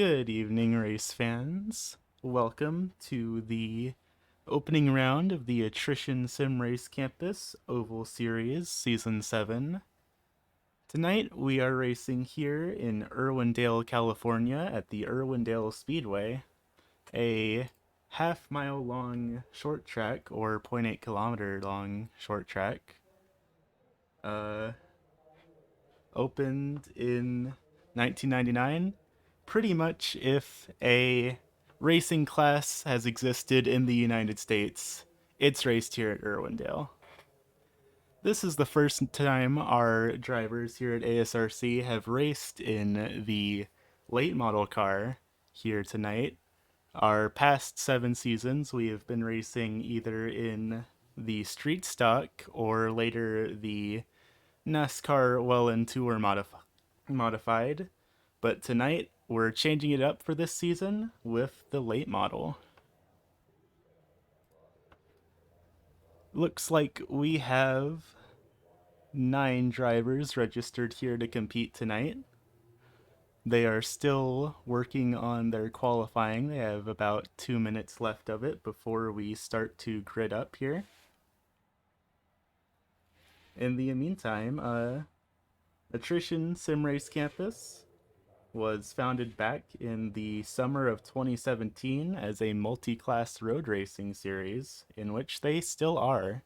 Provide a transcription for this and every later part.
Good evening, race fans. Welcome to the opening round of the Attrition Sim Race Campus Oval Series Season 7. Tonight we are racing here in Irwindale, California at the Irwindale Speedway, a half-mile long short track or 0.8 kilometer long short track. Opened in 1999. Pretty much if a racing class has existed in the United States, it's raced here at Irwindale. This is the first time our drivers here at ASRC have raced in the late model car here tonight. Our past 7 seasons, we have been racing either in the street stock or later the NASCAR well into or modified. But tonight, we're changing it up for this season with the late model. Looks like we have 9 drivers registered here to compete tonight. They are still working on their qualifying. They have about 2 minutes left of it before we start to grid up here. In the meantime, Attrition Sim Race Campus was founded back in the summer of 2017 as a multi-class road racing series, in which they still are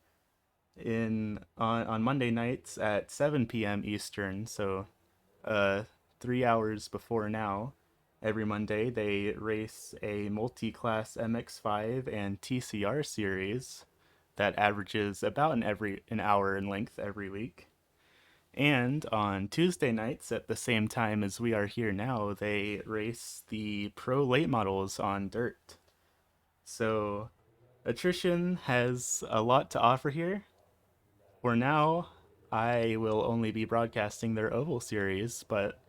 on Monday nights at 7 p.m. Eastern, so 3 hours before now. Every Monday they race a multi-class MX5 and TCR series that averages about an hour in length every week. And on Tuesday nights at the same time as we are here now, they race the pro late models on dirt. So Attrition has a lot to offer here. For now, I will only be broadcasting their Oval Series, but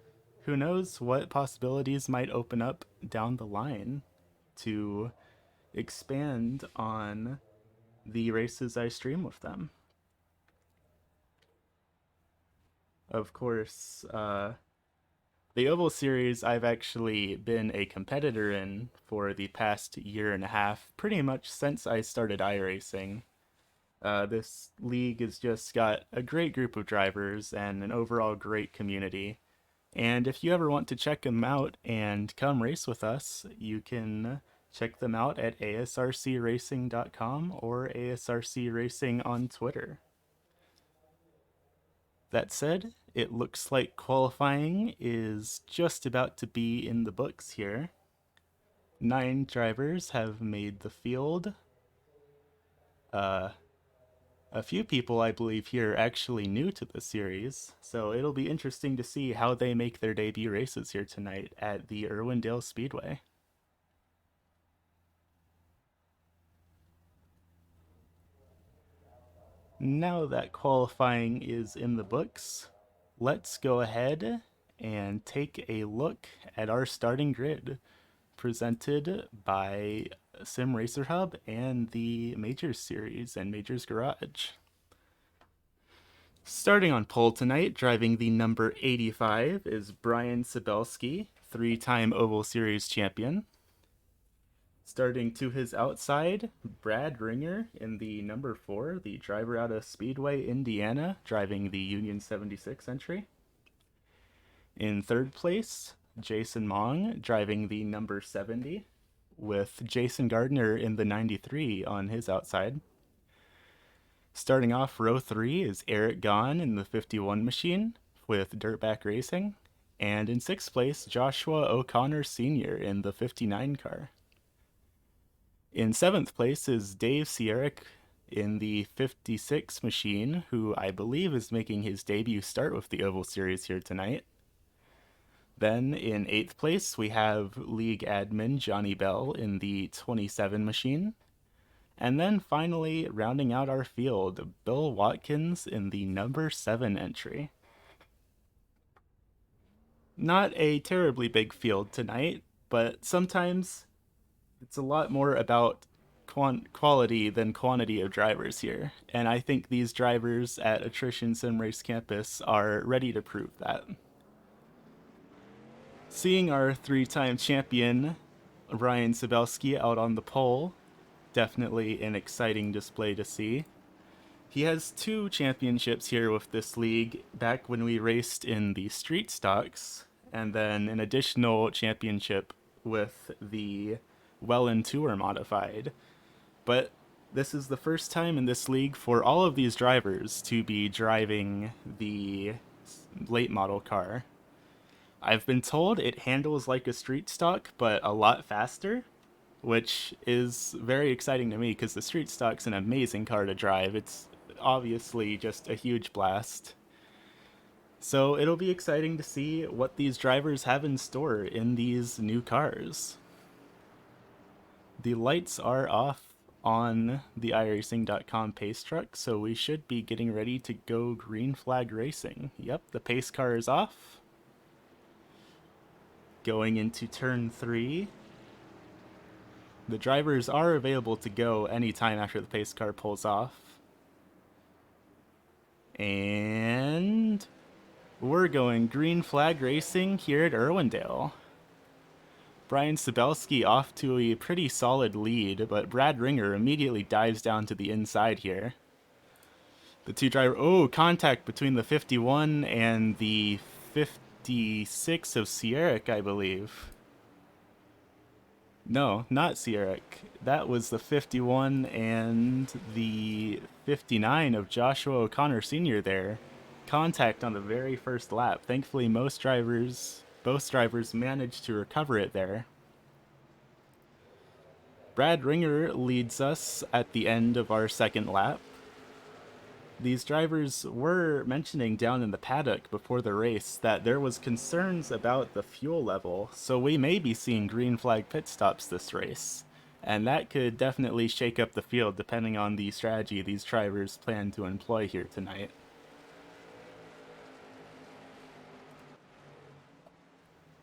who knows what possibilities might open up down the line to expand on the races I stream with them. Of course, the Oval Series I've actually been a competitor in for the past year and a half, pretty much since I started iRacing. This league has just got a great group of drivers and an overall great community. And if you ever want to check them out and come race with us, you can check them out at asrcracing.com or ASRC Racing on Twitter. That said, it looks like qualifying is just about to be in the books here. 9 drivers have made the field. A few people, I believe, here are actually new to the series, so it'll be interesting to see how they make their debut races here tonight at the Irwindale Speedway. Now that qualifying is in the books, let's go ahead and take a look at our starting grid, presented by Sim Racer Hub and the Majors Series and Majors Garage. Starting on pole tonight, driving the number 85, is Brian Sabelski, 3-time Oval Series champion. Starting to his outside, Brad Ringer in the number 4, the driver out of Speedway, Indiana, driving the Union 76 entry. In third place, Jason Mong, driving the number 70, with Jason Gardner in the 93 on his outside. Starting off row 3 is Eric Gahn in the 51 machine with Dirtback Racing. And in 6th place, Joshua O'Connor Sr. in the 59 car. In 7th place is Dave Sierrick in the 56 machine, who I believe is making his debut start with the Oval Series here tonight. Then in 8th place, we have league admin Johnny Bell in the 27 machine. And then finally, rounding out our field, Bill Watkins in the number 7 entry. Not a terribly big field tonight, but sometimes it's a lot more about quality than quantity of drivers here. And I think these drivers at Attrition Sim Race Campus are ready to prove that. Seeing our three-time champion, Brian Sabelski, out on the pole, definitely an exciting display to see. He has 2 championships here with this league back when we raced in the street stocks, and then an additional championship with the Welland Tour modified. But this is the first time in this league for all of these drivers to be driving the late model car. I've been told it handles like a street stock, but a lot faster, which is very exciting to me because the street stock's an amazing car to drive. It's obviously just a huge blast. So it'll be exciting to see what these drivers have in store in these new cars. The lights are off on the iRacing.com pace truck, so we should be getting ready to go green flag racing. Yep, the pace car is off. Going into turn 3. The drivers are available to go anytime after the pace car pulls off. And we're going green flag racing here at Irwindale. Brian Sabelski off to a pretty solid lead, but Brad Ringer immediately dives down to the inside here. The two drivers... Oh, contact between the 51 and the 56 of Sierrick, I believe. No, not Sierrick. That was the 51 and the 59 of Joshua O'Connor Sr. there. Contact on the very first lap. Thankfully, both drivers managed to recover it there. Brad Ringer leads us at the end of our second lap. These drivers were mentioning down in the paddock before the race that there was concerns about the fuel level, so we may be seeing green flag pit stops this race. And that could definitely shake up the field depending on the strategy these drivers plan to employ here tonight.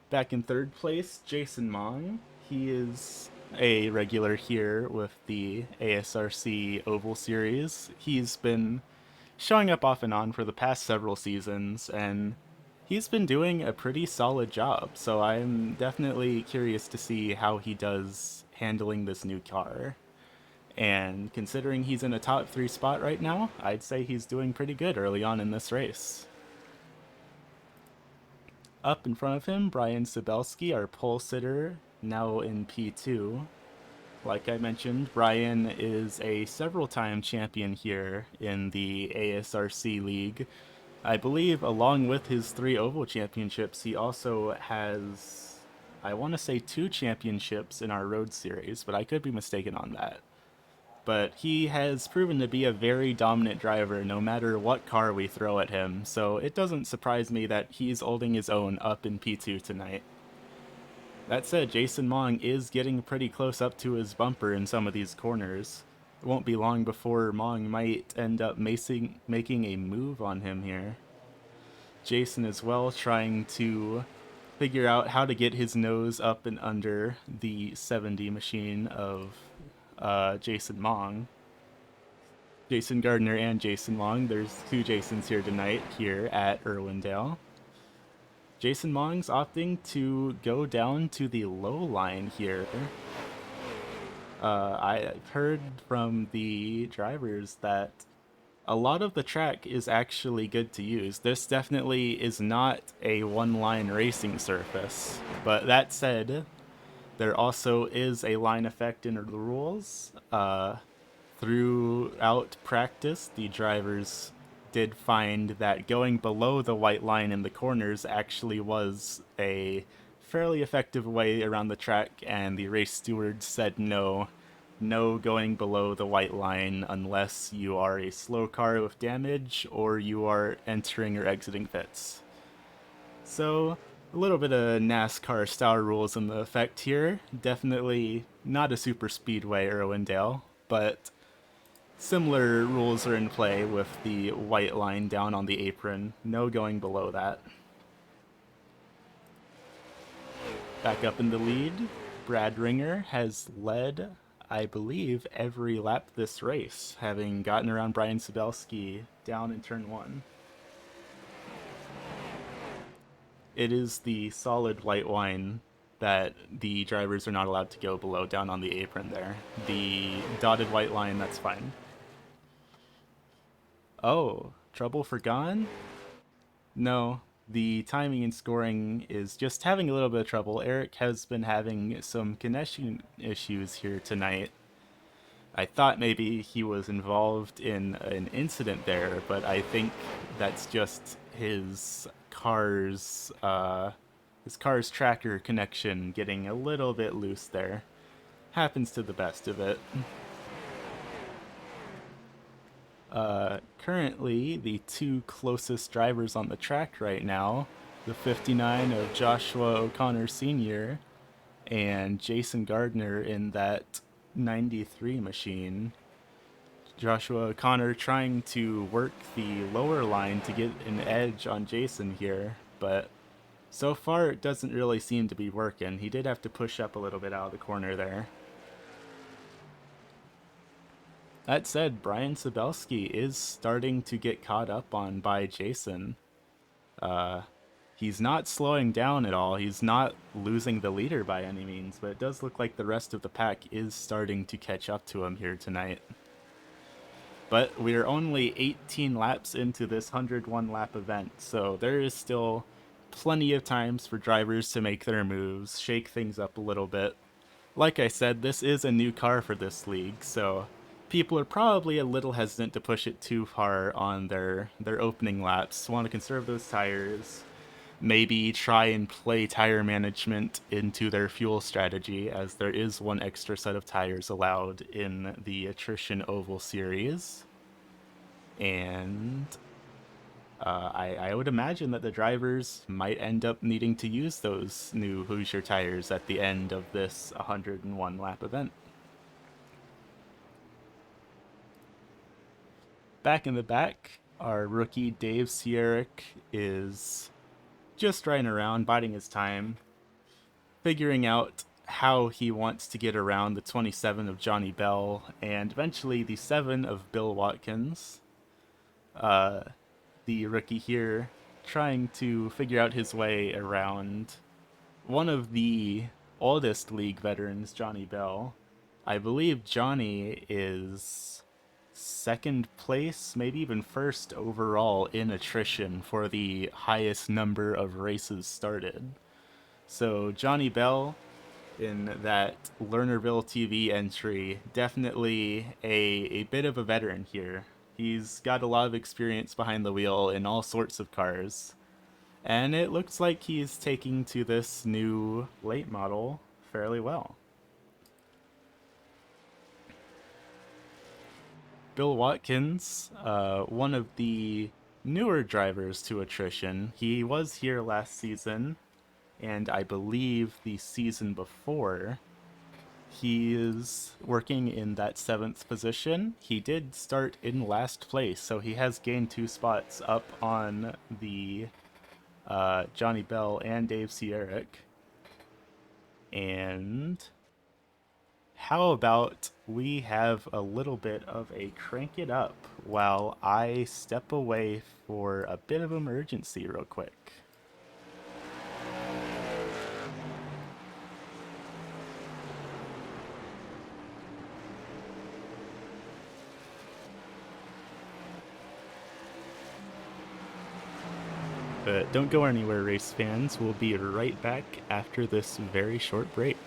Back in third place, Jason Mong. He is a regular here with the ASRC Oval Series. He's been showing up off and on for the past several seasons, and he's been doing a pretty solid job, so I'm definitely curious to see how he does handling this new car. And considering he's in a top 3 spot right now, I'd say he's doing pretty good early on in this race. Up in front of him, Brian Sabelski, our pole sitter, now in P2. Like I mentioned, Brian is a several-time champion here in the ASRC League. I believe along with his 3 Oval Championships, he also has, I want to say 2 championships in our Road Series, but I could be mistaken on that. But he has proven to be a very dominant driver no matter what car we throw at him, so it doesn't surprise me that he's holding his own up in P2 tonight. That said, Jason Mong is getting pretty close up to his bumper in some of these corners. It won't be long before Mong might end up making a move on him here. Jason as well trying to figure out how to get his nose up and under the 70 machine of Jason Mong. Jason Gardner and Jason Mong. There's 2 Jasons here tonight here at Irwindale. Jason Mong's opting to go down to the low line here. I've heard from the drivers that a lot of the track is actually good to use. This definitely is not a one-line racing surface, but that said, there also is a line effect in the rules. Throughout practice, the drivers did find that going below the white line in the corners actually was a fairly effective way around the track, and the race stewards said no going below the white line unless you are a slow car with damage or you are entering or exiting pits. So a little bit of NASCAR style rules in the effect here. Definitely not a super speedway Irwindale, but similar rules are in play with the white line down on the apron. No going below that. Back up in the lead, Brad Ringer has led, I believe, every lap this race, having gotten around Brian Sabelski down in turn 1. It is the solid white wine that the drivers are not allowed to go below down on the apron there. The dotted white line, that's fine. Oh, trouble for Gone? No, the timing and scoring is just having a little bit of trouble. Eric has been having some connection issues here tonight. I thought maybe he was involved in an incident there, but I think that's just his car's tracker connection getting a little bit loose there. Happens to the best of it. Currently, the two closest drivers on the track right now, the 59 of Joshua O'Connor Sr. and Jason Gardner in that 93 machine. Joshua O'Connor trying to work the lower line to get an edge on Jason here, but so far it doesn't really seem to be working. He did have to push up a little bit out of the corner there. That said, Brian Sabelski is starting to get caught up on by Jason. He's not slowing down at all. He's not losing the leader by any means, but it does look like the rest of the pack is starting to catch up to him here tonight. But we're only 18 laps into this 101 lap event, so there is still plenty of times for drivers to make their moves, shake things up a little bit. Like I said, this is a new car for this league, so people are probably a little hesitant to push it too far on their opening laps. Want to conserve those tires, maybe try and play tire management into their fuel strategy, as there is one extra set of tires allowed in the Attrition Oval Series. And I would imagine that the drivers might end up needing to use those new Hoosier tires at the end of this 101 lap event. Back in the back, our rookie Dave Sierrick is just riding around, biding his time, figuring out how he wants to get around the 27 of Johnny Bell and eventually the 7 of Bill Watkins. The rookie here trying to figure out his way around one of the oldest league veterans, Johnny Bell. I believe Johnny is second place, maybe even first overall in attrition for the highest number of races started. So Johnny Bell in that Lernerville TV entry, definitely a bit of a veteran here. He's got a lot of experience behind the wheel in all sorts of cars. And it looks like he's taking to this new late model fairly well. Bill Watkins, one of the newer drivers to Attrition. He was here last season, and I believe the season before. He is working in that 7th position. He did start in last place, so he has gained 2 spots up on the Johnny Bell and Dave Sierrick. And how about we have a little bit of a crank it up while I step away for a bit of emergency real quick. But don't go anywhere, race fans. We'll be right back after this very short break.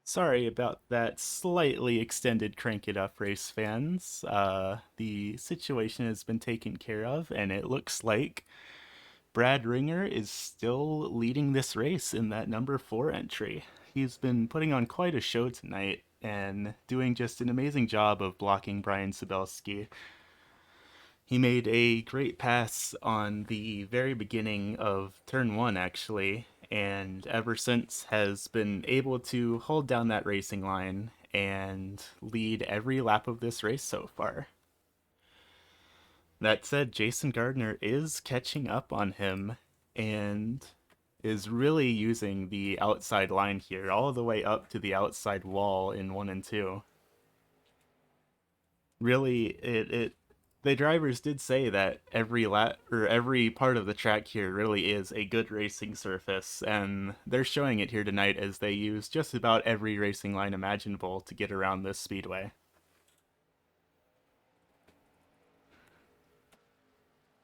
Sorry about that slightly extended Crank It Up race, fans. The situation has been taken care of, and it looks like Brad Ringer is still leading this race in that number 4 entry. He's been putting on quite a show tonight and doing just an amazing job of blocking Brian Sabelski. He made a great pass on the very beginning of turn 1, actually, and ever since has been able to hold down that racing line and lead every lap of this race so far. That said, Jason Gardner is catching up on him and is really using the outside line here, all the way up to the outside wall in 1 and 2. Really, the drivers did say that every lap or every part of the track here really is a good racing surface, and they're showing it here tonight as they use just about every racing line imaginable to get around this speedway.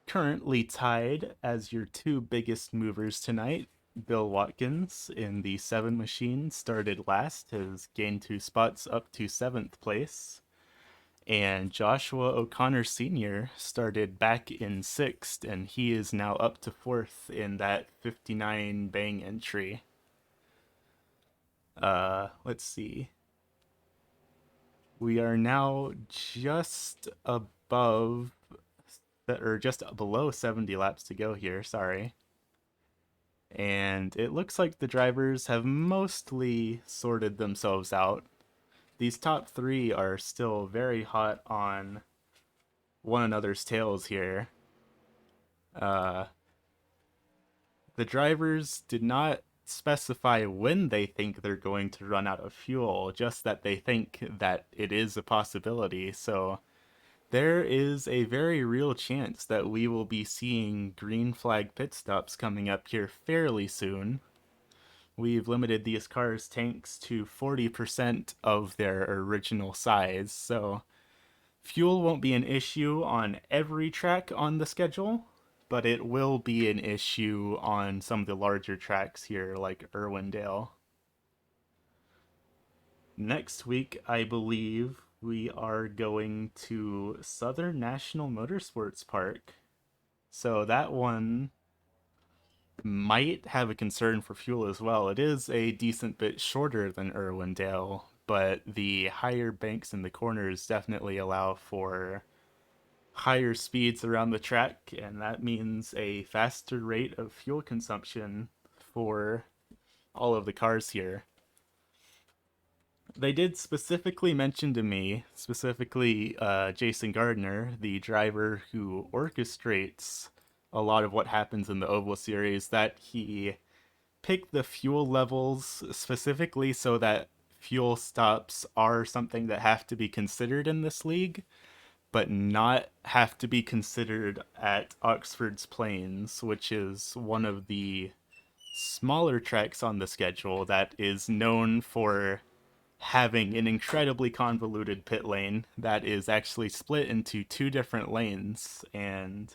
Currently tied as your two biggest movers tonight, Bill Watkins in the 7 machine started last, has gained 2 spots up to 7th place. And Joshua O'Connor Sr. started back in 6th, and he is now up to 4th in that 59 bang entry. Let's see. We are now just above, or just below 70 laps to go here, sorry. And it looks like the drivers have mostly sorted themselves out. These top 3 are still very hot on one another's tails here. Uh, the drivers did not specify when they think they're going to run out of fuel, just that they think that it is a possibility. So there is a very real chance that we will be seeing green flag pit stops coming up here fairly soon. We've limited these cars' tanks to 40% of their original size, so fuel won't be an issue on every track on the schedule, but it will be an issue on some of the larger tracks here, like Irwindale. Next week, I believe we are going to Southern National Motorsports Park. So that one might have a concern for fuel as well. It is a decent bit shorter than Irwindale, but the higher banks in the corners definitely allow for higher speeds around the track, and that means a faster rate of fuel consumption for all of the cars here. They did specifically mention to me, specifically Jason Gardner, the driver who orchestrates a lot of what happens in the Oval Series, that he picked the fuel levels specifically so that fuel stops are something that have to be considered in this league, but not have to be considered at Oxford's Plains, which is one of the smaller tracks on the schedule that is known for having an incredibly convoluted pit lane that is actually split into 2 different lanes. And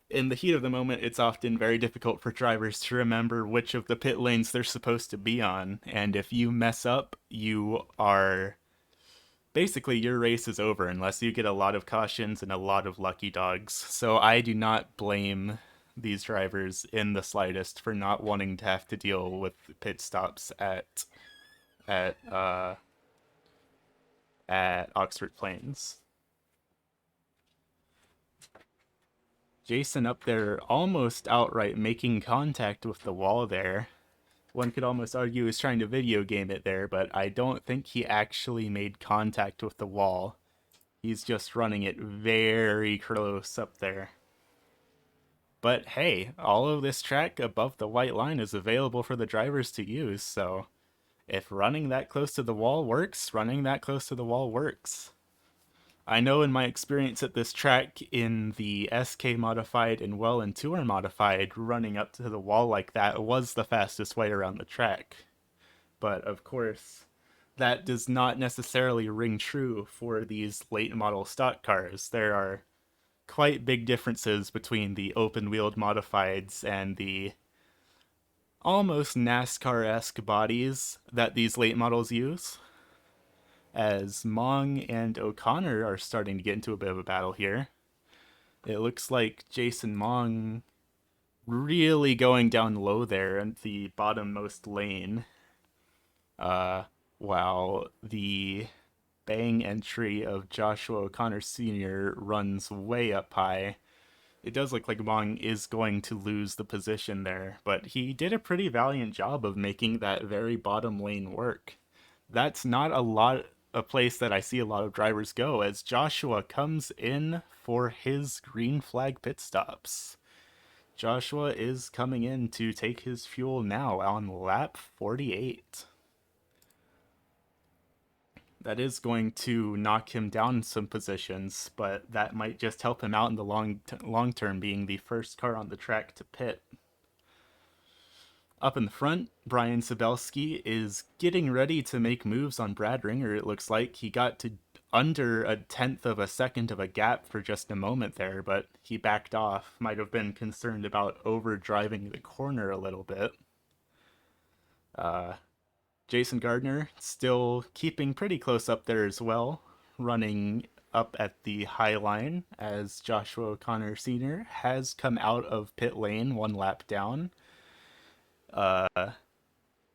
in the heat of the moment, it's often very difficult for drivers to remember which of the pit lanes they're supposed to be on. And if you mess up, you are basically your race is over unless you get a lot of cautions and a lot of lucky dogs. So I do not blame these drivers in the slightest for not wanting to have to deal with pit stops at uh at Oxford Plains. Jason up there almost outright making contact with the wall there. One could almost argue he's trying to video game it there, but I don't think he actually made contact with the wall. He's just running it very close up there. But hey, all of this track above the white line is available for the drivers to use, so if running that close to the wall works, running that close to the wall works. I know in my experience at this track in the SK modified and well and tour modified, running up to the wall like that was the fastest way around the track. But of course, that does not necessarily ring true for these late model stock cars. There are quite big differences between the open wheeled modifieds and the almost NASCAR-esque bodies that these late models use, as Mong and O'Connor are starting to get into a bit of a battle here. It looks like Jason Mong really going down low there in the bottommost lane, uh, while the bang entry of Joshua O'Connor Sr. runs way up high. It does look like Mong is going to lose the position there, but he did a pretty valiant job of making that very bottom lane work. That's not a place that I see a lot of drivers go, as Joshua comes in for his green flag pit stops. Joshua is coming in to take his fuel now on lap 48. That is going to knock him down some positions, but that might just help him out in the long term, being the first car on the track to pit. Up in the front, Brian Sabelski is getting ready to make moves on Brad Ringer. It looks like he got to under a tenth of a second of a gap for just a moment there, but he backed off. Might have been concerned about over driving the corner a little bit. Jason Gardner still keeping pretty close up there as well, running up at the high line as Joshua O'Connor Sr. has come out of pit lane one lap down.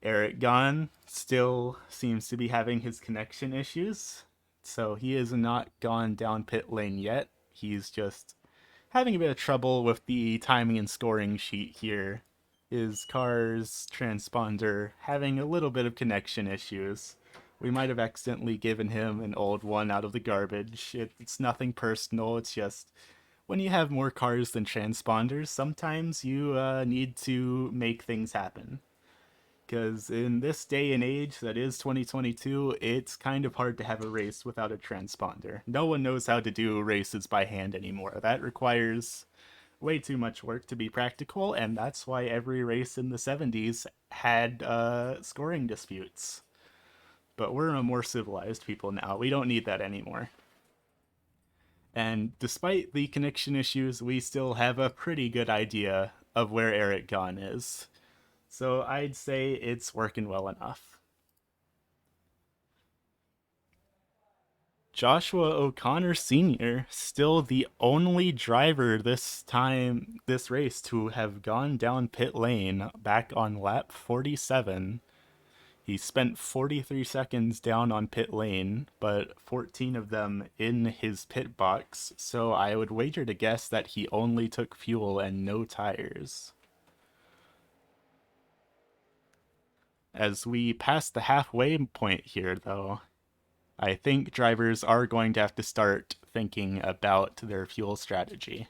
Eric Gahn still seems to be having his connection issues, so he has not gone down pit lane yet. He's just having a bit of trouble with the timing and scoring sheet here. His car's transponder having a little bit of connection issues. We might have accidentally given him an old one out of the garbage. It's nothing personal, it's just when you have more cars than transponders, sometimes you need to make things happen. Because in this day and age that is 2022, it's kind of hard to have a race without a transponder. No one knows how to do races by hand anymore. That requires way too much work to be practical, and that's why every race in the 70s had scoring disputes. But we're a more civilized people now. We don't need that anymore. And despite the connection issues, we still have a pretty good idea of where Eric Gahn is. So I'd say it's working well enough. Joshua O'Connor Sr., still the only driver this race, to have gone down pit lane back on lap 47. He spent 43 seconds down on pit lane, but 14 of them in his pit box, so I would wager to guess that he only took fuel and no tires. As we pass the halfway point here, though, I think drivers are going to have to start thinking about their fuel strategy.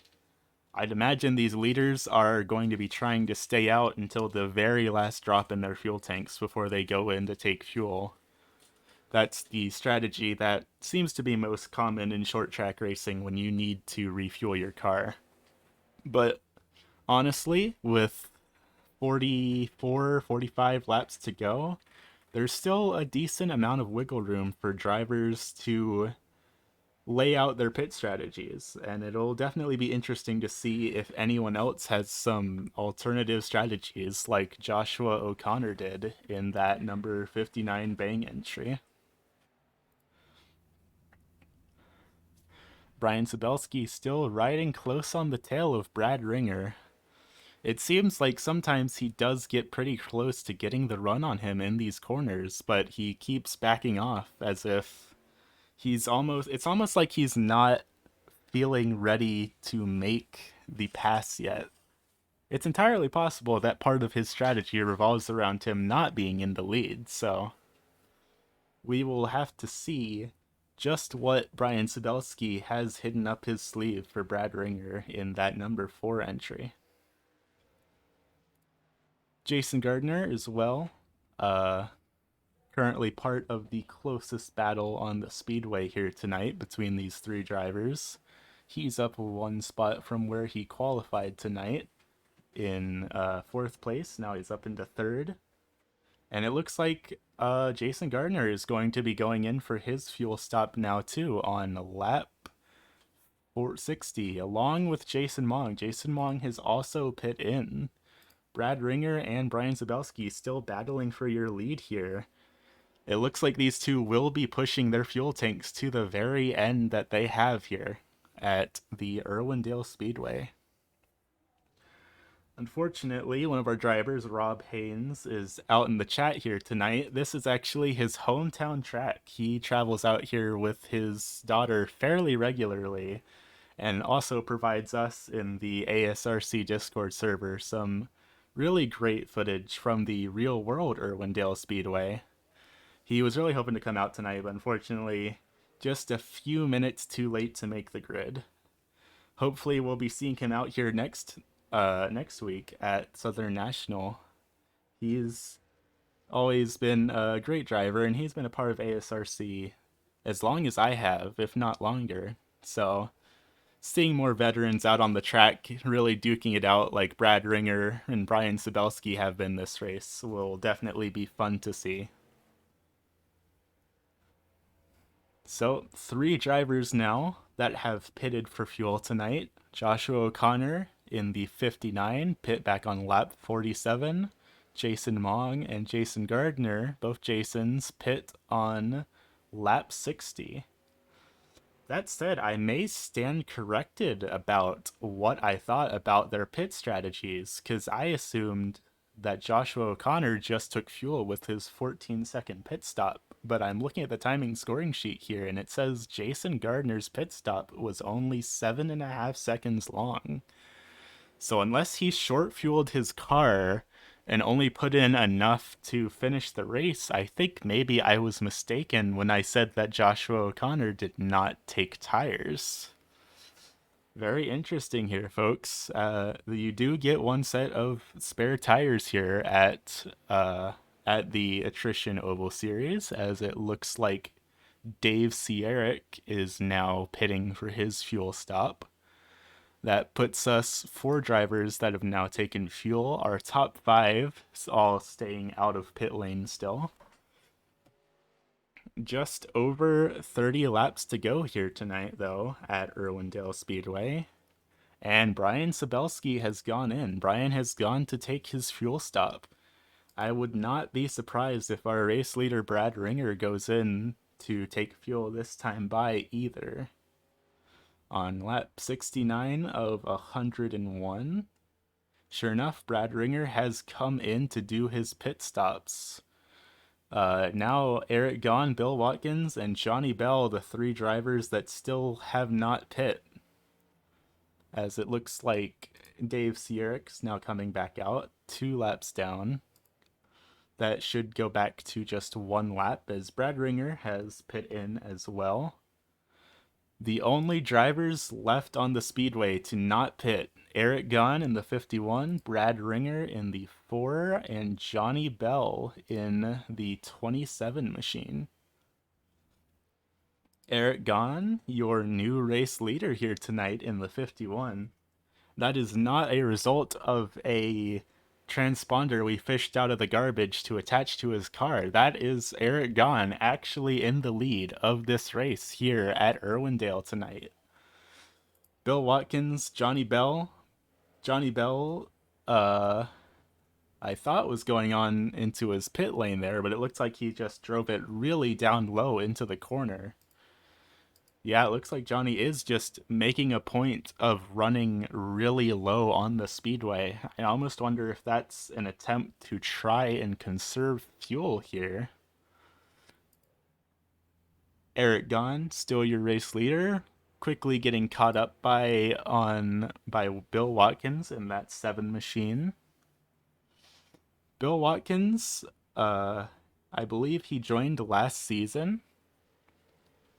I'd imagine these leaders are going to be trying to stay out until the very last drop in their fuel tanks before they go in to take fuel. That's the strategy that seems to be most common in short track racing when you need to refuel your car. But honestly, with 44, 45 laps to go, there's still a decent amount of wiggle room for drivers to lay out their pit strategies, and it'll definitely be interesting to see if anyone else has some alternative strategies like Joshua O'Connor did in that number 59 bang entry. Brian Sabelski still riding close on the tail of Brad Ringer. It seems like sometimes he does get pretty close to getting the run on him in these corners, but he keeps backing off as if it's almost like he's not feeling ready to make the pass yet. It's entirely possible that part of his strategy revolves around him not being in the lead, so we will have to see just what Brian Sabelski has hidden up his sleeve for Brad Ringer in that number 4 entry. Jason Gardner as well, currently part of the closest battle on the speedway here tonight between these three drivers. He's up one spot from where he qualified tonight in 4th place. Now he's up into 3rd. And it looks like Jason Gardner is going to be going in for his fuel stop now too on lap 460, along with Jason Mong. Jason Mong has also pit in, Brad Ringer and Brian Sabelski still battling for your lead here. It looks like these two will be pushing their fuel tanks to the very end that they have here at the Irwindale Speedway. Unfortunately, one of our drivers, Rob Haynes, is out in the chat here tonight. This is actually his hometown track. He travels out here with his daughter fairly regularly and also provides us in the ASRC Discord server some really great footage from the real world Irwindale Speedway. He was really hoping to come out tonight, but unfortunately, just a few minutes too late to make the grid. Hopefully, we'll be seeing him out here next week at Southern National. He's always been a great driver, and he's been a part of ASRC as long as I have, if not longer. So, seeing more veterans out on the track, really duking it out like Brad Ringer and Brian Sabelski have been this race, will definitely be fun to see. So, 3 drivers now that have pitted for fuel tonight. Joshua O'Connor in the 59, pit back on lap 47. Jason Mong and Jason Gardner, both Jasons, pit on lap 60. That said, I may stand corrected about what I thought about their pit strategies, because I assumed that Joshua O'Connor just took fuel with his 14-second pit stop. But I'm looking at the timing scoring sheet here, and it says Jason Gardner's pit stop was only 7.5 seconds long. So unless he short fueled his car and only put in enough to finish the race, I think maybe I was mistaken when I said that Joshua O'Connor did not take tires. Very interesting here, folks. You do get one set of spare tires here at the Attrition Oval Series, as it looks like Dave Sierrick is now pitting for his fuel stop. That puts us 4 drivers that have now taken fuel. Our top 5 is all staying out of pit lane still. Just over 30 laps to go here tonight, though, at Irwindale Speedway. And Brian Sabelski has gone in. Brian has gone to take his fuel stop. I would not be surprised if our race leader Brad Ringer goes in to take fuel this time by either. On lap 69 of 101. Sure enough, Brad Ringer has come in to do his pit stops. Now Eric Gahn, Bill Watkins, and Johnny Bell, the 3 drivers that still have not pit. As it looks like Dave Sierrick's now coming back out, 2 laps down. That should go back to just 1 lap, as Brad Ringer has pit in as well. The only drivers left on the speedway to not pit: Eric Gahn in the 51, Brad Ringer in the 4, and Johnny Bell in the 27 machine. Eric Gahn, your new race leader here tonight in the 51. That is not a result of a transponder we fished out of the garbage to attach to his car. That is Eric Gahn actually in the lead of this race here at Irwindale tonight. Bill Watkins, Johnny Bell, I thought was going on into his pit lane there, but it looks like he just drove it really down low into the corner. Yeah, it looks like Johnny is just making a point of running really low on the speedway. I almost wonder if that's an attempt to try and conserve fuel here. Eric Gahn, still your race leader, quickly getting caught up by Bill Watkins in that 7 machine. Bill Watkins, I believe he joined last season.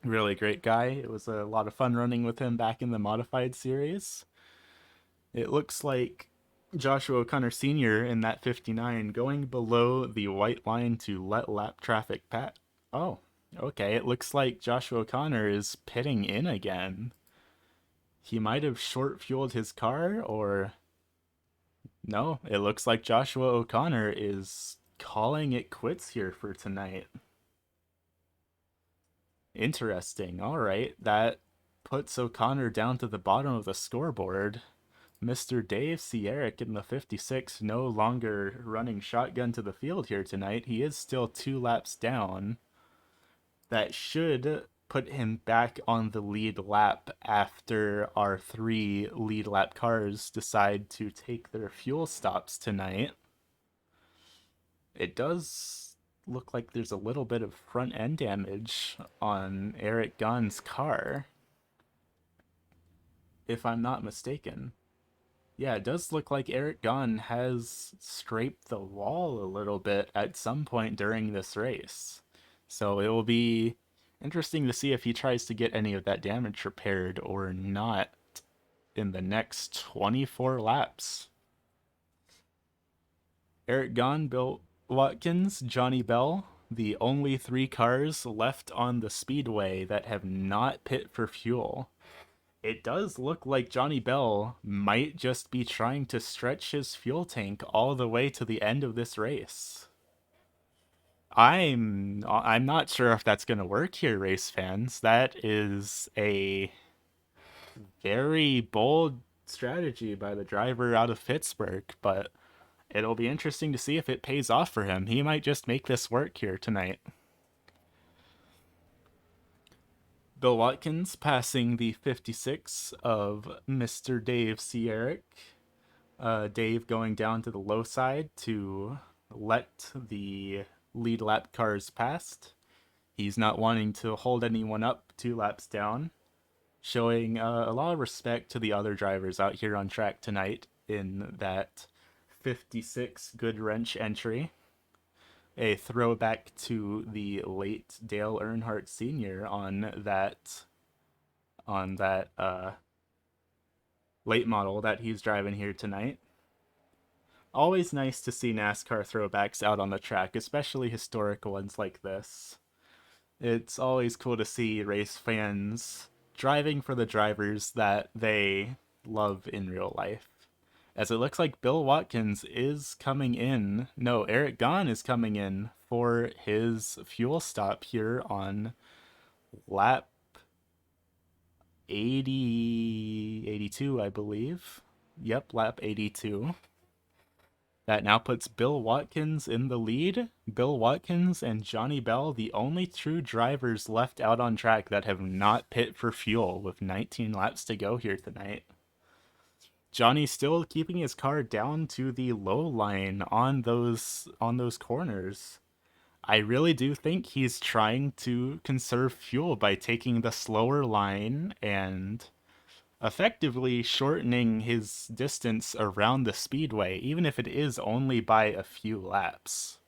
Really great guy. It was a lot of fun running with him back in the modified series. It looks like Joshua O'Connor Sr. in that 59 going below the white line to let lap traffic pass. Oh, okay. It looks like Joshua O'Connor is pitting in again. He might have short fueled his car, or no, it looks like Joshua O'Connor is calling it quits here for tonight. Interesting. All right. That puts O'Connor down to the bottom of the scoreboard. Mr. Dave Sierrick in the 56 no longer running shotgun to the field here tonight. He is still 2 laps down. That should put him back on the lead lap after our 3 lead lap cars decide to take their fuel stops tonight. It does look like there's a little bit of front end damage on Eric Gunn's car, if I'm not mistaken. Yeah, it does look like Eric Gunn has scraped the wall a little bit at some point during this race. So it will be interesting to see if he tries to get any of that damage repaired or not in the next 24 laps. Eric Gunn, Bill Watkins, Johnny Bell, the only 3 cars left on the speedway that have not pit for fuel. It does look like Johnny Bell might just be trying to stretch his fuel tank all the way to the end of this race. I'm not sure if that's going to work here, race fans. That is a very bold strategy by the driver out of Pittsburgh, but it'll be interesting to see if it pays off for him. He might just make this work here tonight. Bill Watkins passing the 56 of Mr. Dave Sierrick. Dave going down to the low side to let the lead lap cars past. He's not wanting to hold anyone up 2 laps down, showing a lot of respect to the other drivers out here on track tonight in that 56 good wrench entry. A throwback to the late Dale Earnhardt Sr. on that late model that he's driving here tonight. Always nice to see NASCAR throwbacks out on the track, especially historical ones like this. It's always cool to see race fans driving for the drivers that they love in real life. As it looks like Bill Watkins is coming in. No, Eric Gunn is coming in for his fuel stop here on lap 82, I believe. Yep, lap 82. That now puts Bill Watkins in the lead. Bill Watkins and Johnny Bell, the only true drivers left out on track that have not pit for fuel with 19 laps to go here tonight. Johnny's still keeping his car down to the low line on those corners. I really do think he's trying to conserve fuel by taking the slower line and effectively shortening his distance around the speedway, even if it is only by a few laps.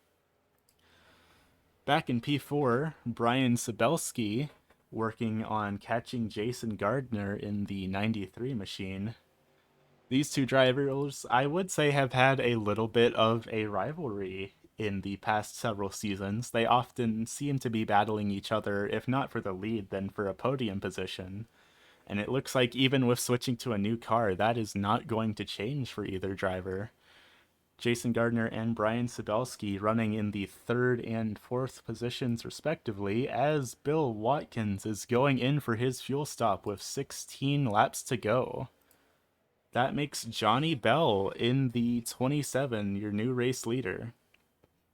Back in P4, Brian Sabelski working on catching Jason Gardner in the 93 machine. These 2 drivers, I would say, have had a little bit of a rivalry in the past several seasons. They often seem to be battling each other, if not for the lead, then for a podium position. And it looks like even with switching to a new car, that is not going to change for either driver. Jason Gardner and Brian Sabelski running in the 3rd and 4th positions respectively, as Bill Watkins is going in for his fuel stop with 16 laps to go. That makes Johnny Bell in the 27 your new race leader.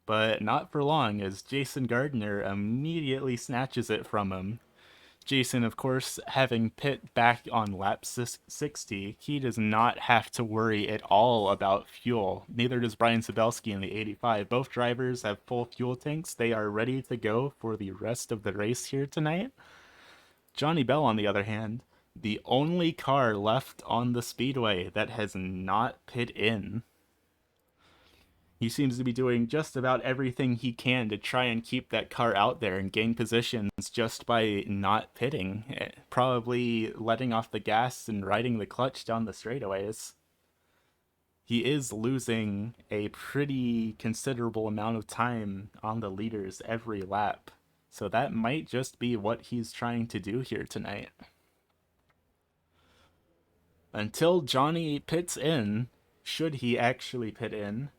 But not for long, as Jason Gardner immediately snatches it from him. Jason, of course, having pit back on lap 60, he does not have to worry at all about fuel. Neither does Brian Sabelski in the 85. Both drivers have full fuel tanks. They are ready to go for the rest of the race here tonight. Johnny Bell, on the other hand, the only car left on the speedway that has not pit in. He seems to be doing just about everything he can to try and keep that car out there and gain positions just by not pitting. Probably letting off the gas and riding the clutch down the straightaways. He is losing a pretty considerable amount of time on the leaders every lap. So that might just be what he's trying to do here tonight. Until Johnny pits in, should he actually pit in,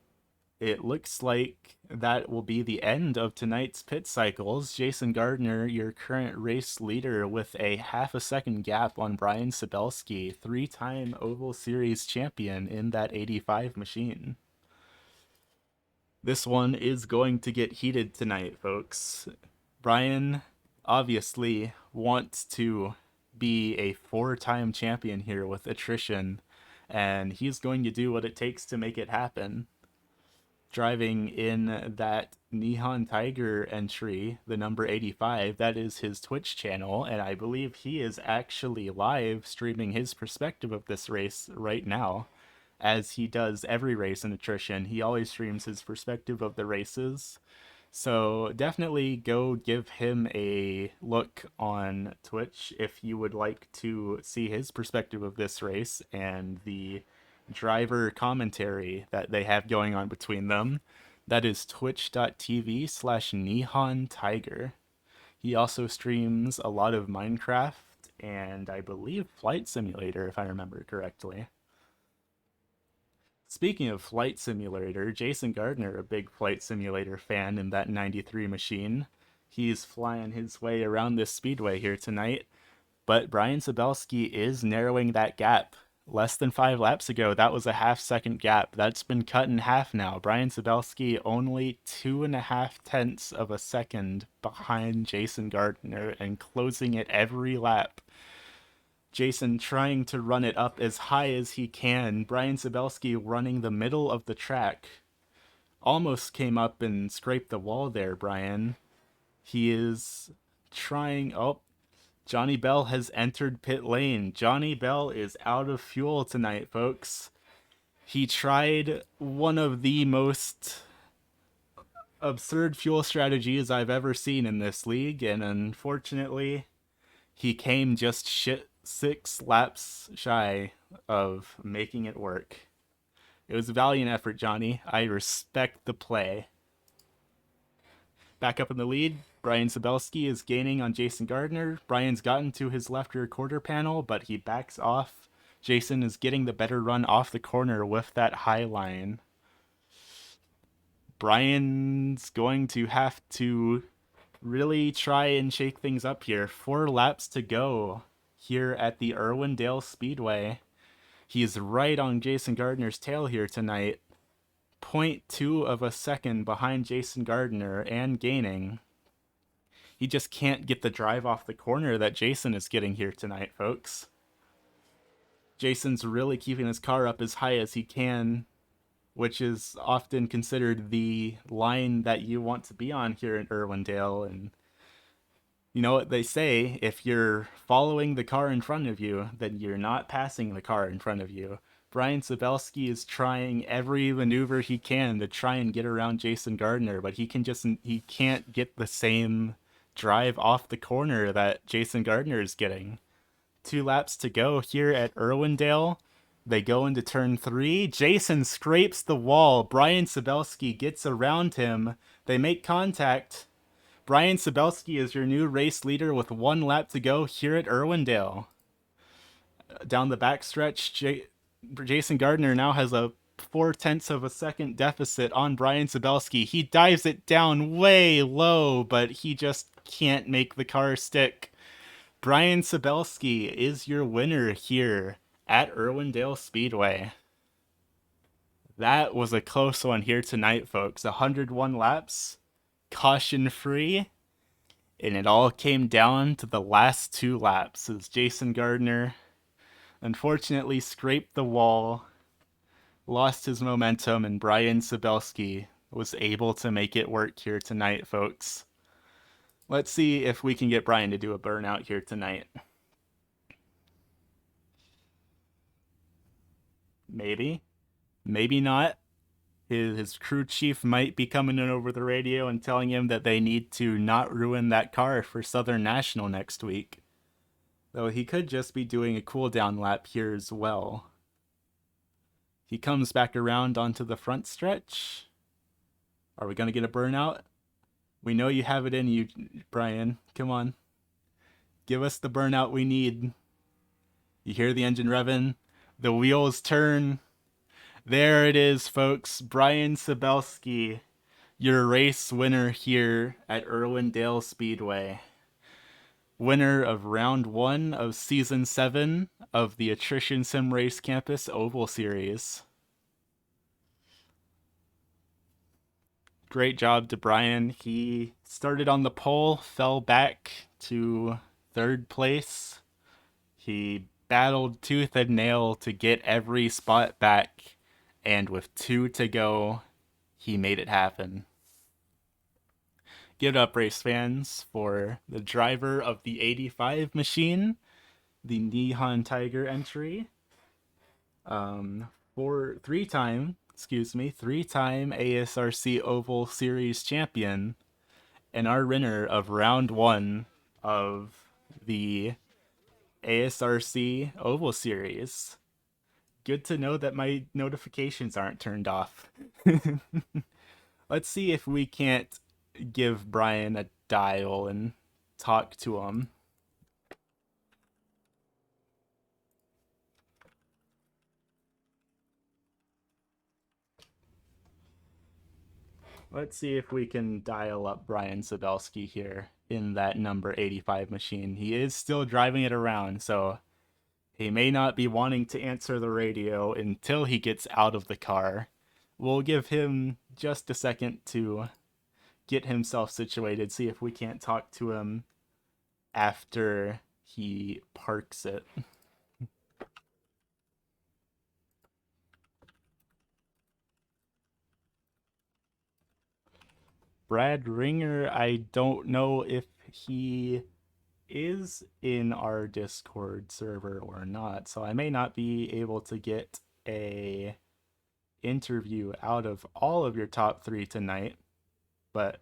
It looks like that will be the end of tonight's pit cycles. Jason Gardner, your current race leader, with a half a second gap on Brian Sabelski, 3-time Oval Series champion in that 85 machine. This one is going to get heated tonight, folks. Brian obviously wants to be a 4-time champion here with Attrition, and he's going to do what it takes to make it happen. Driving in that Neon Tiger entry, the number 85, that is his Twitch channel, and I believe he is actually live streaming his perspective of this race right now, as he does every race in Attrition. He always streams his perspective of the races. So definitely go give him a look on Twitch if you would like to see his perspective of this race and the driver commentary that they have going on between them. That is twitch.tv/Neon Tiger. He also streams a lot of Minecraft and I believe Flight Simulator, if I remember correctly. Speaking of Flight Simulator, Jason Gardner, a big Flight Simulator fan in that 93 machine. He's flying his way around this speedway here tonight, but Brian Sabelski is narrowing that gap. Less than 5 laps ago, that was a half-second gap. That's been cut in half now. Brian Sabelski only 2.5 tenths of a second behind Jason Gardner and closing it every lap. Jason trying to run it up as high as he can. Brian Sabelski running the middle of the track. Almost came up and scraped the wall there, Brian. He is trying... Oh, Johnny Bell has entered pit lane. Johnny Bell is out of fuel tonight, folks. He tried one of the most absurd fuel strategies I've ever seen in this league, and unfortunately, he came just 6 laps shy of making it work. It was a valiant effort, Johnny. I respect the play. Back up in the lead, Brian Sabelski is gaining on Jason Gardner. Brian's gotten to his left rear quarter panel, but he backs off. Jason is getting the better run off the corner with that high line. Brian's going to have to really try and shake things up here. 4 laps to go here at the Irwindale Speedway. He's right on Jason Gardner's tail here tonight. 0.2 of a second behind Jason Gardner and gaining. He just can't get the drive off the corner that Jason is getting here tonight, folks. Jason's really keeping his car up as high as he can, which is often considered the line that you want to be on here in Irwindale. And you know what they say, if you're following the car in front of you, then you're not passing the car in front of you. Brian Sabelski is trying every maneuver he can to try and get around Jason Gardner, but he can't get the same drive off the corner that Jason Gardner is getting. 2 laps to go here at Irwindale. They go into turn 3. Jason scrapes the wall. Brian Sabelski gets around him. They make contact. Brian Sabelski is your new race leader with 1 lap to go here at Irwindale. Down the backstretch, Jason Gardner now has a 0.4 of a second deficit on Brian Sabelski. He dives it down way low, but he just can't make the car stick. Brian Sabelski is your winner here at Irwindale Speedway. That was a close one here tonight, folks. 101 laps, caution free, and it all came down to the last 2 laps as Jason Gardner unfortunately scraped the wall, lost his momentum, and Brian Sabelski was able to make it work here tonight, folks. Let's see if we can get Brian to do a burnout here tonight. Maybe. Maybe not. His crew chief might be coming in over the radio and telling him that they need to not ruin that car for Southern National next week. Though he could just be doing a cool down lap here as well. He comes back around onto the front stretch. Are we going to get a burnout? We know you have it in you, Brian. Come on. Give us the burnout we need. You hear the engine revving. The wheels turn. There it is, folks. Brian Sabelski, your race winner here at Irwindale Speedway. Winner of round 1 of season 7 of the Attrition Sim Race Campus Oval Series. Great job to Brian. He started on the pole, fell back to third place. He battled tooth and nail to get every spot back, and with 2 to go, he made it happen. Give it up, race fans, for the driver of the 85 machine, the Nihon Tiger entry. For three-time ASRC Oval Series champion, and our winner of round 1 of the ASRC Oval Series. Good to know that my notifications aren't turned off. Let's see if we can't give Brian a dial and talk to him. Let's see if we can dial up Brian Sabelski here in that number 85 machine. He is still driving it around, so he may not be wanting to answer the radio until he gets out of the car. We'll give him just a second to get himself situated, see if we can't talk to him after he parks it. Brad Ringer, I don't know if he is in our Discord server or not, so I may not be able to get a interview out of all of your top 3 tonight. But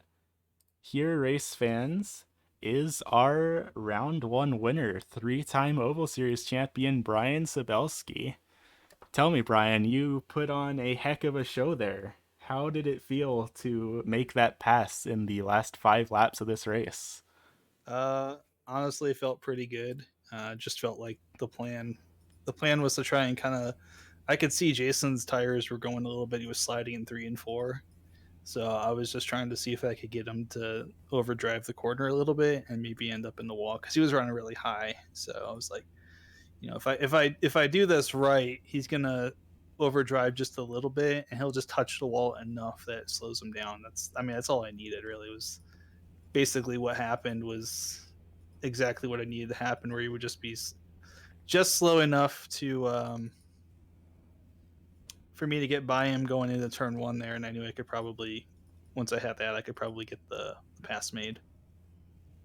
here, race fans, is our round 1 winner, 3-time Oval Series champion Brian Sabelski. Tell me, Brian, you put on a heck of a show there. How did it feel to make that pass in the last 5 laps of this race? Uh, Honestly, it felt pretty good. Just felt like the plan. The plan was to try and kind of. I could see Jason's tires were going a little bit. He was sliding in 3 and 4, so I was just trying to see if I could get him to overdrive the corner a little bit and maybe end up in the wall because he was running really high. So I was like, if I do this right, he's gonna overdrive just a little bit and he'll just touch the wall enough that it slows him down. That's all I needed really. Was basically what happened was exactly what I needed to happen, where you would just be just slow enough to for me to get by him going into turn 1 there, and I knew I could probably, once I had that, I could probably get the pass made.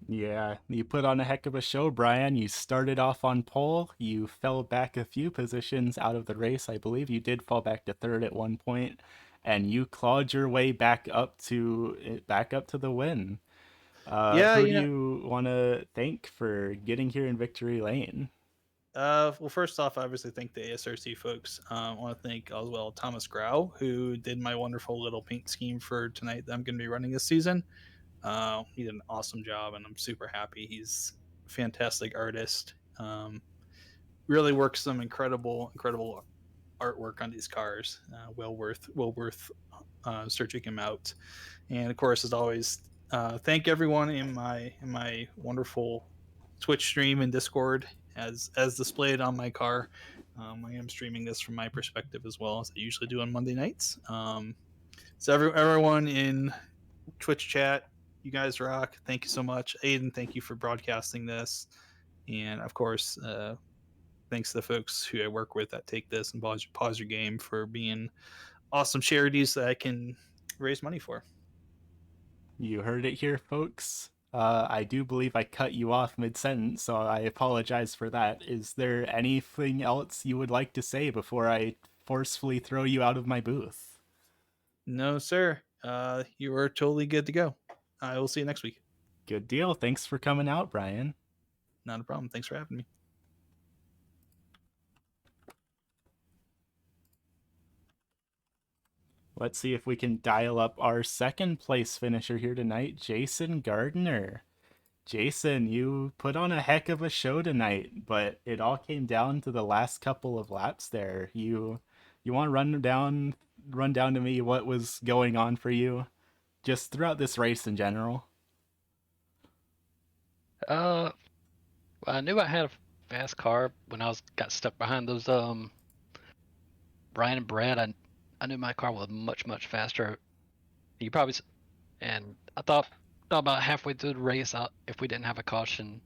Yeah, you put on a heck of a show, Brian. You started off on pole. You fell back a few positions out of the race. I believe you did fall back to third at one point, and you clawed your way back up to the win. Yeah, Who do you want to thank for getting here in victory lane? well, first off, I obviously thank the ASRC folks. I want to thank as well Thomas Grau, who did my wonderful little paint scheme for tonight that I'm going to be running this season. He did an awesome job, and I'm super happy. He's a fantastic artist. Really works some incredible artwork on these cars. Well worth searching him out. And of course, as always, thank everyone in my wonderful Twitch stream and Discord as displayed on my car. I am streaming this from my perspective as well, as I usually do on Monday nights. So everyone in Twitch chat, you guys rock. Thank you so much, Aiden. Thank you for broadcasting this, and of course, thanks to the folks who I work with that take this and pause your game for being awesome charities that I can raise money for. You heard it here, folks. I do believe I cut you off mid sentence, so I apologize for that. Is there anything else you would like to say before I forcefully throw you out of my booth? No, sir. You are totally good to go. I will see you next week. Good deal. Thanks for coming out, Brian. Not a problem. Thanks for having me. Let's see if we can dial up our second place finisher here tonight, Jason Gardner. Jason, you put on a heck of a show tonight, but it all came down to the last couple of laps there. You You want to run down to me what was going on for you just throughout this race in general? Uh, well, I knew I had a fast car when got stuck behind those Brian and Brad. I knew my car was much faster. You probably and I thought about halfway through the race, if we didn't have a caution,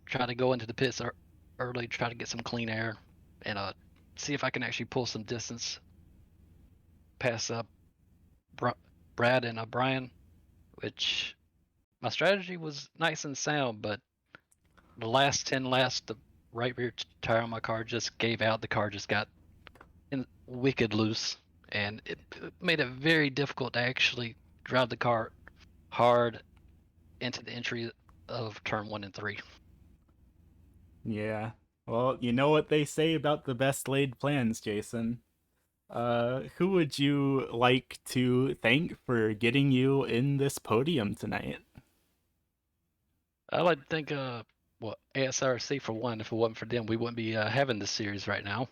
try to go into the pits early, try to get some clean air, and see if I can actually pull some distance past Brad and Brian. Which my strategy was nice and sound, but the last 10 laps, the right rear tire on my car just gave out. The car just got wicked loose, and it made it very difficult to actually drive the car hard into the entry of turn 1 and 3. Yeah. Well, you know what they say about the best laid plans, Jason. Who would you like to thank for getting you in this podium tonight? I like to think, well, ASRC for one. If it wasn't for them, we wouldn't be having this series right now.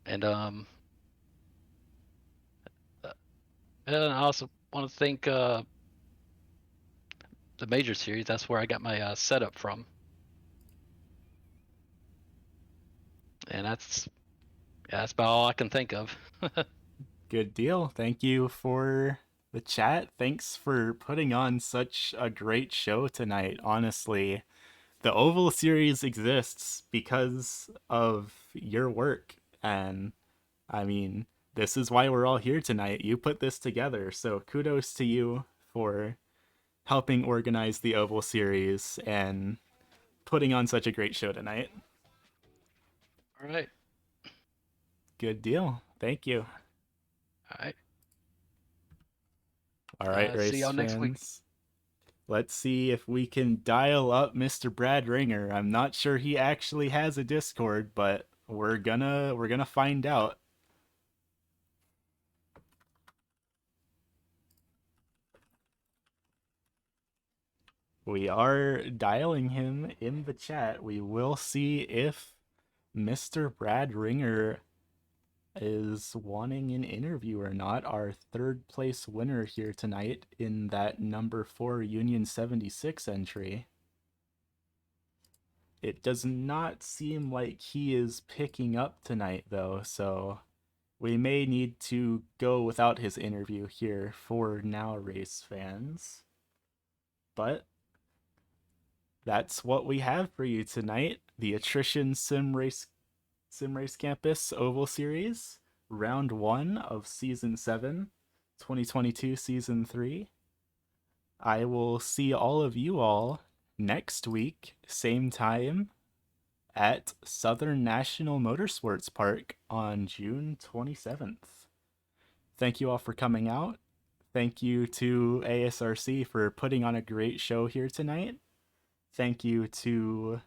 And and I also want to thank the major series. That's where I got my setup from, and that's about all I can think of. Good deal. Thank you for the chat. Thanks for putting on such a great show tonight. Honestly, the Oval Series exists because of your work. And I mean, this is why we're all here tonight. You put this together. So kudos to you for helping organize the Oval Series and putting on such a great show tonight. All right, Good deal. Thank you. all right. All right, See race y'all next week. fans. Let's see if we can dial up Mr. Brad Ringer. I'm not sure he actually has a Discord, but we're gonna find out. We are dialing him in the chat. We will see if Mr. Brad Ringer is wanting an interview or not. Our third place winner here tonight in that number 4 Union 76 entry. It does not seem like he is picking up tonight, though, so we may need to go without his interview here for now, race fans. But that's what we have for you tonight. The Attrition Sim Race Campus Oval Series, round 1 of season 7, 2022 season 3. I will see all of you all next week, same time, at Southern National Motorsports Park on June 27th. Thank you all for coming out. Thank you to ASRC for putting on a great show here tonight. Thank you to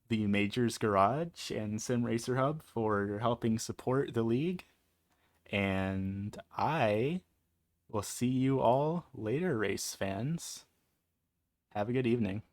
the Majors Garage and Sim Racer Hub for helping support the league. And I will see you all later, race fans. Have a good evening.